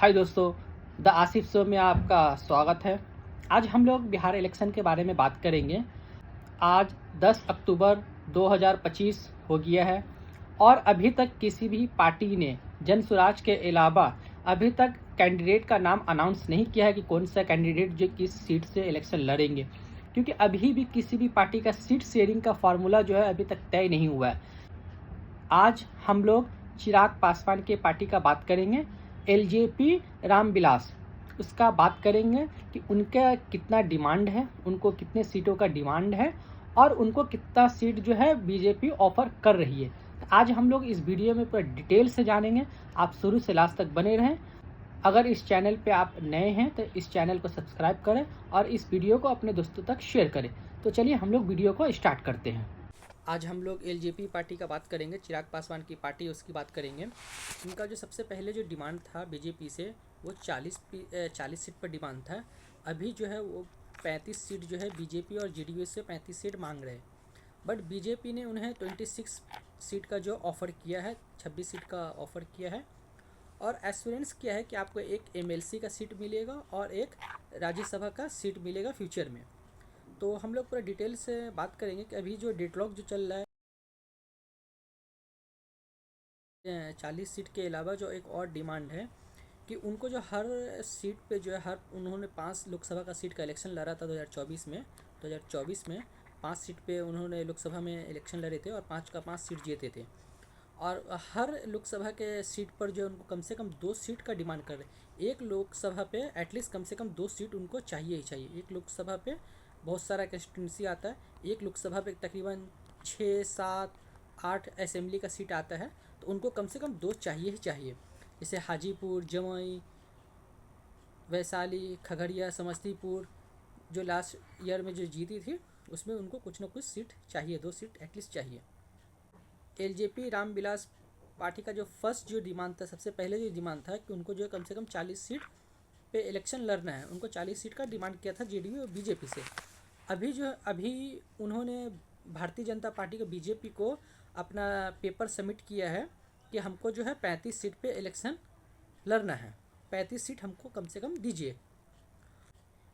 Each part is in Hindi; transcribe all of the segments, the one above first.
हाय दोस्तों, द आसिफ शो में आपका स्वागत है। आज हम लोग बिहार इलेक्शन के बारे में बात करेंगे। आज 10 अक्टूबर 2025 हो गया है और अभी तक किसी भी पार्टी ने जन स्वराज के अलावा अभी तक कैंडिडेट का नाम अनाउंस नहीं किया है कि कौन सा कैंडिडेट जो किस सीट से इलेक्शन लड़ेंगे, क्योंकि अभी भी किसी भी पार्टी का सीट शेयरिंग का फार्मूला जो है अभी तक तय नहीं हुआ है। आज हम लोग चिराग पासवान के पार्टी का बात करेंगे, एलजेपी रामविलास, उसका बात करेंगे कि उनका कितना डिमांड है, उनको कितने सीटों का डिमांड है और उनको कितना सीट जो है बीजेपी ऑफर कर रही है। आज हम लोग इस वीडियो में पूरा डिटेल से जानेंगे। आप शुरू से लास्ट तक बने रहें। अगर इस चैनल पे आप नए हैं तो इस चैनल को सब्सक्राइब करें और इस वीडियो को अपने दोस्तों तक शेयर करें। तो चलिए हम लोग वीडियो को स्टार्ट करते हैं। आज हम लोग एलजेपी पार्टी का बात करेंगे, चिराग पासवान की पार्टी, उसकी बात करेंगे। उनका जो सबसे पहले जो डिमांड था बीजेपी से वो 40 सीट पर डिमांड था। अभी जो है वो 35 सीट जो है बीजेपी और जेडीयू से 35 सीट मांग रहे हैं, बट बीजेपी ने उन्हें 26 सीट का जो ऑफ़र किया है, 26 सीट का ऑफ़र किया है और एश्योरेंस किया है कि आपको एक एमएलसी का सीट मिलेगा और एक राज्यसभा का सीट मिलेगा फ्यूचर में। तो हम लोग पूरा डिटेल से बात करेंगे कि अभी जो डेडलॉक जो चल रहा है 40 सीट के अलावा जो एक और डिमांड है कि उनको जो हर सीट पे जो है हर उन्होंने 5 लोकसभा का सीट का इलेक्शन लड़ा था 2024 में 5 सीट पे उन्होंने लोकसभा में इलेक्शन लड़े थे और 5 का 5 सीट जीते थे। और हर लोकसभा के सीट पर जो उनको कम से कम 2 सीट का डिमांड कर रहे हैं। एक लोकसभा पे एटलीस्ट कम से कम 2 सीट उनको चाहिए ही चाहिए। एक लोकसभा पे बहुत सारा कंस्टिट्यूंसी आता है, एक लोकसभा पे तकरीबन 6, 7, 8 असेंबली का सीट आता है, तो उनको कम से कम 2 चाहिए ही चाहिए। जैसे हाजीपुर, जमुई, वैशाली, खगड़िया, समस्तीपुर जो लास्ट ईयर में जो जीती थी उसमें उनको कुछ ना कुछ सीट चाहिए, 2 सीट एटलीस्ट चाहिए। एलजेपी रामविलास पार्टी का जो फर्स्ट जो डिमांड था, सबसे पहले जो डिमांड था कि उनको जो कम से कम 40 सीट पे इलेक्शन लड़ना है, उनको 40 सीट का डिमांड किया था जेडीयू और बीजेपी से। अभी उन्होंने भारतीय जनता पार्टी को, बीजेपी को अपना पेपर सबमिट किया है कि हमको जो है 35 सीट पे इलेक्शन लड़ना है, 35 सीट हमको कम से कम दीजिए।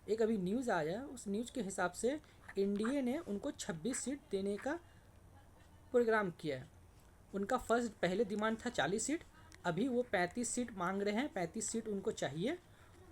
एक अभी न्यूज़ आया, उस न्यूज़ के हिसाब से एनडीए ने उनको 26 सीट देने का प्रोग्राम किया है। उनका फर्स्ट पहले डिमांड था 40 सीट, अभी वो 35 सीट मांग रहे हैं, 35 सीट उनको चाहिए।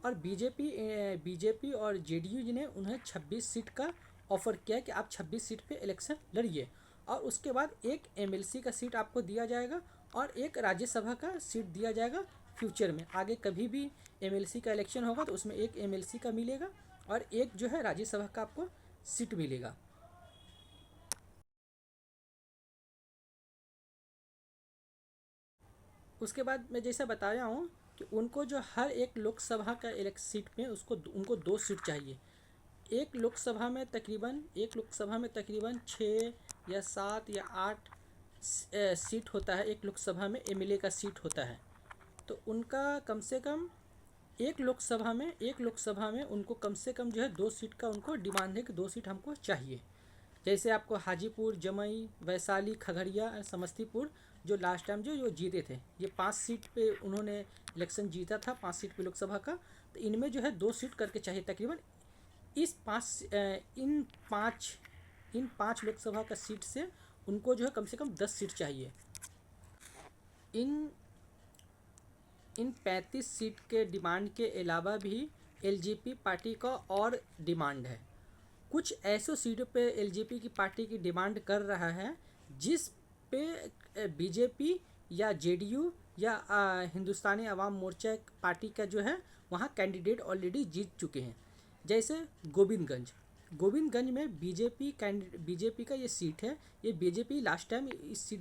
और बीजेपी और जेडीयू ने उन्हें 26 सीट का ऑफ़र किया कि आप 26 सीट पे इलेक्शन लड़िए और उसके बाद एक एमएलसी का सीट आपको दिया जाएगा और एक राज्यसभा का सीट दिया जाएगा फ्यूचर में। आगे कभी भी एमएलसी का इलेक्शन होगा तो उसमें एक एमएलसी का मिलेगा और एक जो है राज्यसभा का आपको सीट मिलेगा। उसके बाद मैं जैसा बताया हूँ कि उनको जो हर एक लोकसभा का सीट में उनको 2 सीट चाहिए। एक लोकसभा में तकरीबन 6 या 7 या 8 सीट होता है। एक लोकसभा में एमएलए का सीट होता है, तो उनका कम से कम एक लोकसभा में उनको कम से कम जो है 2 सीट का उनको डिमांड है कि 2 सीट हमको चाहिए। जैसे आपको हाजीपुर, जमुई, वैशाली, खगड़िया और समस्तीपुर जो लास्ट टाइम जो जीते थे, ये 5 सीट पे उन्होंने इलेक्शन जीता था, 5 सीट पे लोकसभा का, तो इनमें जो है 2 सीट करके चाहिए तकरीबन। इन पाँच लोकसभा का सीट से उनको जो है कम से कम 10 सीट चाहिए। इन 35 सीट के डिमांड के अलावा भी एलजेपी पार्टी का और डिमांड है। कुछ ऐसों सीटों पे एलजेपी की पार्टी की डिमांड कर रहा है जिस पे बीजेपी या जेडीयू या हिंदुस्तानी अवाम मोर्चा पार्टी का जो है वहाँ कैंडिडेट ऑलरेडी जीत चुके हैं। जैसे गोविंदगंज में बीजेपी का ये सीट है, ये बीजेपी लास्ट टाइम इस सीट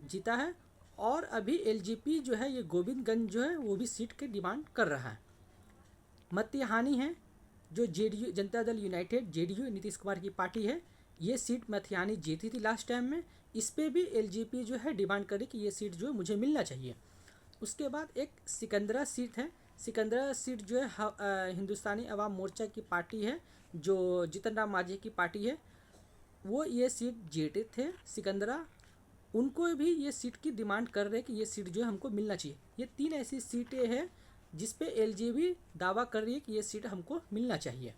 जीता है और अभी एलजेपी जो है ये गोविंदगंज जो है वो भी सीट की डिमांड कर रहा है। मतिहानी है जो JDU, Janata Dal United, JDU Nitish Kumar की पार्टी है, ये सीट मथियानी जीती थी लास्ट टाइम में, इस पे भी एलजेपी जो है डिमांड करे कि ये सीट जो है मुझे मिलना चाहिए। उसके बाद एक सिकंदरा सीट है। सिकंदरा सीट जो है हिंदुस्तानी अवाम मोर्चा की पार्टी है, जो जीतन राम मांझी की पार्टी है, वो ये सीट जीते थे सिकंदरा। उनको भी ये सीट की डिमांड कर रहे हैं कि ये सीट जो है हमको मिलना चाहिए। ये 3 ऐसी सीटें हैं जिस पे एलजेपी दावा कर रही है कि ये सीट हमको मिलना चाहिए।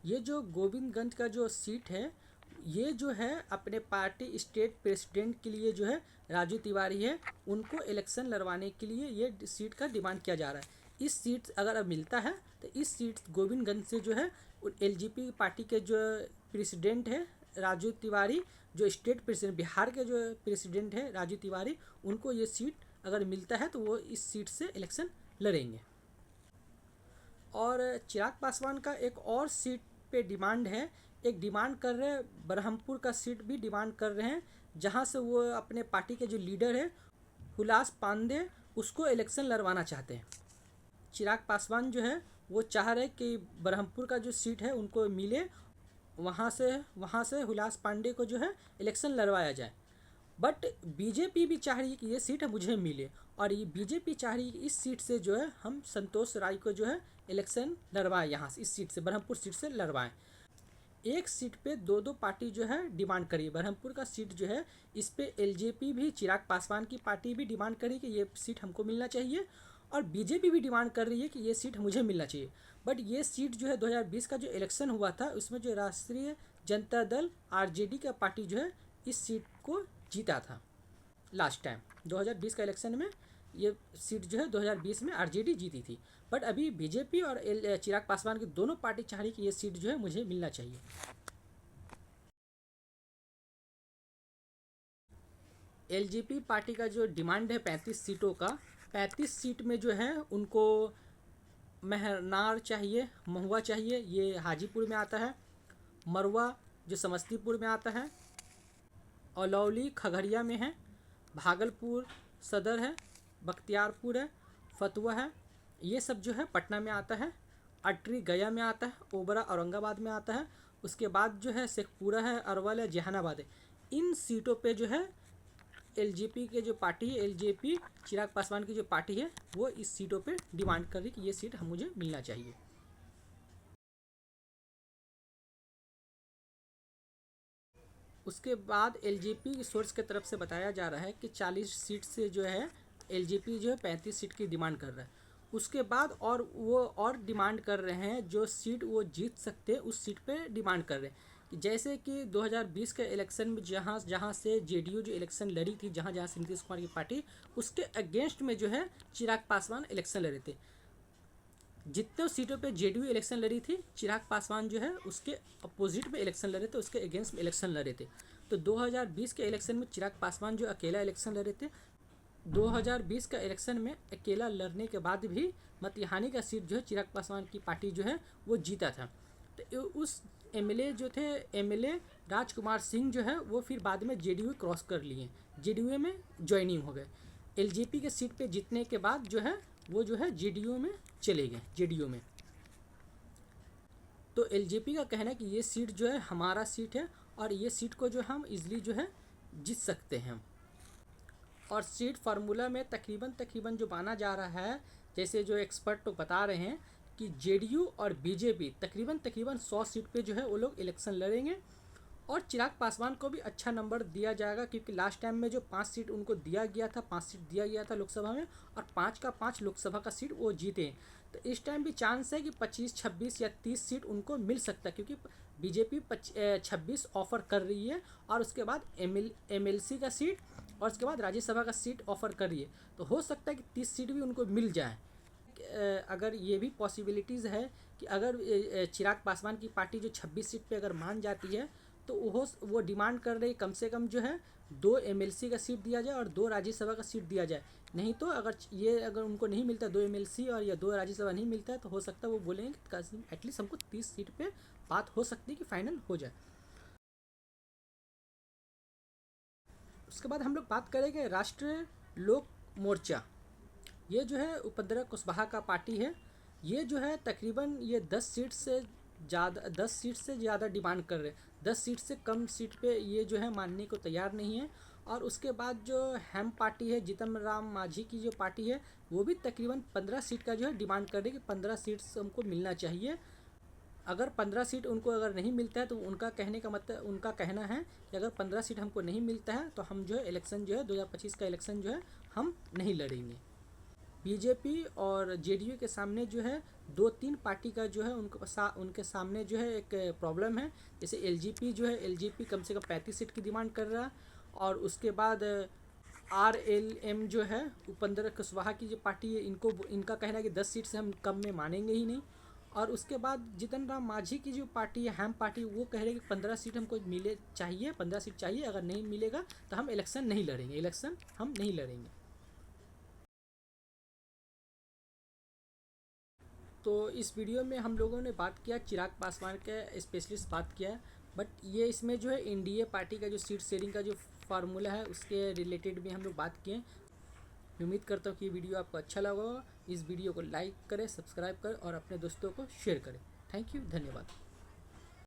ये जो गोविंदगंज का जो सीट है, ये जो है अपने पार्टी स्टेट प्रेसिडेंट के लिए जो है राजू तिवारी है, उनको इलेक्शन लड़वाने के लिए ये सीट का डिमांड किया जा रहा है। इस सीट अगर अब मिलता है तो इस सीट गोविंदगंज से जो है एलजेपी पार्टी के जो प्रेसिडेंट है राजू तिवारी, जो स्टेट प्रेसिडेंट बिहार के जो प्रेसिडेंट है राजू तिवारी, उनको ये सीट अगर मिलता है तो वो इस सीट से इलेक्शन लड़ेंगे। और चिराग पासवान का एक और सीट पे डिमांड है, एक डिमांड कर रहे हैं बरहमपुर का सीट भी डिमांड कर रहे हैं, जहां से वो अपने पार्टी के जो लीडर है हुलास पांडे, उसको इलेक्शन लड़वाना चाहते हैं। चिराग पासवान जो है वो चाह रहे कि बरहमपुर का जो सीट है उनको मिले, वहाँ से हुलास पांडे को जो है इलेक्शन लड़वाया जाए। बट बीजेपी भी चाह रही है कि ये सीट मुझे मिले, और ये बीजेपी चाह रही है कि इस सीट से जो है हम संतोष राय को जो है इलेक्शन लड़वाएं, यहाँ से इस सीट से बरहमपुर सीट से लड़वाएं। एक सीट पे दो दो पार्टी जो है डिमांड करी। बरहमपुर का सीट जो है इस पे एलजेपी भी, चिराग पासवान की पार्टी भी डिमांड करी कि ये सीट हमको मिलना चाहिए, और बीजेपी भी डिमांड कर रही है कि ये सीट मुझे मिलना चाहिए। बट ये सीट जो है 2020 का जो इलेक्शन हुआ था उसमें जो राष्ट्रीय जनता दल आरजेडी का पार्टी जो है इस सीट को जीता था। लास्ट टाइम 2020 का इलेक्शन में ये सीट जो है 2020 में आरजेडी जीती थी। बट अभी बीजेपी और चिराग पासवान की दोनों पार्टी चाह रही कि ये सीट जो है मुझे मिलना चाहिए। एलजेपी पार्टी का जो डिमांड है 35 सीटों का, 35 सीट में जो है उनको महनार चाहिए, महुआ चाहिए, ये हाजीपुर में आता है, मरवा जो समस्तीपुर में आता है, अलौली खगड़िया में है, भागलपुर सदर है, बख्तियारपुर है, फतुहा है, ये सब जो है पटना में आता है, अटरी गया में आता है, ओबरा औरंगाबाद में आता है, उसके बाद जो है शेखपुरा है, अरवल है, जहानाबाद है। इन सीटों पे जो है एलजेपी के जो पार्टी है, एलजेपी चिराग पासवान की जो पार्टी है, वो इस सीटों पे डिमांड कर रही कि ये सीट मुझे मिलना चाहिए। उसके बाद एलजेपी की सोर्स की तरफ से बताया जा रहा है कि 40 सीट से जो है एलजेपी जो है 35 सीट की डिमांड कर रहा है। उसके बाद और वो और डिमांड कर रहे हैं, जो सीट वो जीत सकते हैं उस सीट पे डिमांड कर रहे हैं। कि जैसे कि 2020 के इलेक्शन में जहाँ से जेडीयू जो इलेक्शन लड़ी थी, जहाँ से नीतीश कुमार की पार्टी, उसके अगेंस्ट में जो है चिराग पासवान इलेक्शन लड़े थे। जितने सीटों पे जेडीयू इलेक्शन लड़ी थी, चिराग पासवान जो है उसके अपोजिट में इलेक्शन लड़े थे, उसके अगेंस्ट में इलेक्शन लड़े थे। तो 2020 के इलेक्शन में चिराग पासवान जो अकेला इलेक्शन लड़े थे, 2020 का इलेक्शन में अकेला लड़ने के बाद भी मतिहानी का सीट जो है चिराग पासवान की पार्टी जो है वो जीता था। तो उस एमएलए जो थे, एमएलए राजकुमार सिंह जो है वो फिर बाद में जेडीयू क्रॉस कर लिए, जेडीयू में ज्वाइनिंग हो गए। एलजेपी के सीट पे जीतने के बाद जो है वो जो है जेडीयू में चले गए, जेडीयू में। तो एलजेपी का कहना है कि ये सीट जो है हमारा सीट है, और ये सीट को जो हम इजली जो है जीत सकते हैं। और सीट फार्मूला में तकरीबन जो माना जा रहा है, जैसे जो एक्सपर्ट तो बता रहे हैं कि जेडीयू और बीजेपी तकरीबन 100 सीट पे जो है वो लोग इलेक्शन लड़ेंगे, और चिराग पासवान को भी अच्छा नंबर दिया जाएगा, क्योंकि लास्ट टाइम में जो 5 सीट उनको दिया गया था, 5 सीट दिया गया था लोकसभा में, और 5 का 5 लोकसभा का सीट वो जीते। तो इस टाइम भी चांस है कि 25, 26 या 30 सीट उनको मिल सकता है, क्योंकि बीजेपी 26 ऑफर कर रही है, और उसके बाद एमएलसी का सीट, और उसके बाद राज्यसभा का सीट ऑफर कर रही है। तो हो सकता है कि 30 सीट भी उनको मिल जाए। अगर ये भी पॉसिबिलिटीज़ है कि अगर चिराग पासवान की पार्टी जो 26 सीट पे अगर मान जाती है, तो वो डिमांड कर रही कम से कम जो है 2 एमएलसी का सीट दिया जाए और 2 राज्यसभा का सीट दिया जाए। नहीं तो अगर उनको नहीं मिलता 2 एमएलसी और या 2 राज्यसभा नहीं मिलता है, तो हो सकता है वो बोलेंगे कि एटलीस्ट हमको 30 सीट पे बात हो सकती है कि फाइनल हो जाए। उसके बाद हम लोग बात करेंगे राष्ट्रीय लोक मोर्चा। ये जो है उपद्रव कुशवाहा का पार्टी है। ये जो है तकरीबन ये 10 सीट से ज़्यादा डिमांड कर रहे हैं। 10 सीट से कम सीट पे ये जो है मानने को तैयार नहीं है। और उसके बाद जो हेम पार्टी है, जीतन राम मांझी की जो पार्टी है, वो भी तकरीबन 15 सीट का जो है डिमांड कर रही है कि 15 सीट हमको मिलना चाहिए। अगर 15 सीट उनको अगर नहीं मिलता है, तो उनका कहना है कि अगर 15 सीट हमको नहीं मिलता है, तो हम जो है इलेक्शन जो है 2025 का इलेक्शन जो है हम नहीं लड़ेंगे। बीजेपी और जेडीयू के सामने जो है 2-3 पार्टी का जो है उनके सामने जो है एक प्रॉब्लम है। जैसे एलजेपी जो है, एलजेपी कम से कम 35 सीट की डिमांड कर रहा है। और उसके बाद आरएलएम जो है, उपेंद्र कुशवाहा की जो पार्टी है, इनका कहना है कि 10 सीट से हम कम में मानेंगे ही नहीं। और उसके बाद जीतन राम मांझी की जो पार्टी है, हैम पार्टी, वो कह रहे हैं कि 15 सीट हमको मिले चाहिए, 15 सीट चाहिए, अगर नहीं मिलेगा तो हम इलेक्शन नहीं लड़ेंगे। तो इस वीडियो में हम लोगों ने बात किया चिराग पासवान के स्पेशलिस्ट बात किया है, बट ये इसमें जो है एनडीए पार्टी का जो सीट शेयरिंग का जो फार्मूला है उसके रिलेटेड भी हम लोग बात किए। मैं उम्मीद करता हूँ कि ये वीडियो आपको अच्छा लगा होगा। इस वीडियो को लाइक करें, सब्सक्राइब करें और अपने दोस्तों को शेयर करें। थैंक यू, धन्यवाद।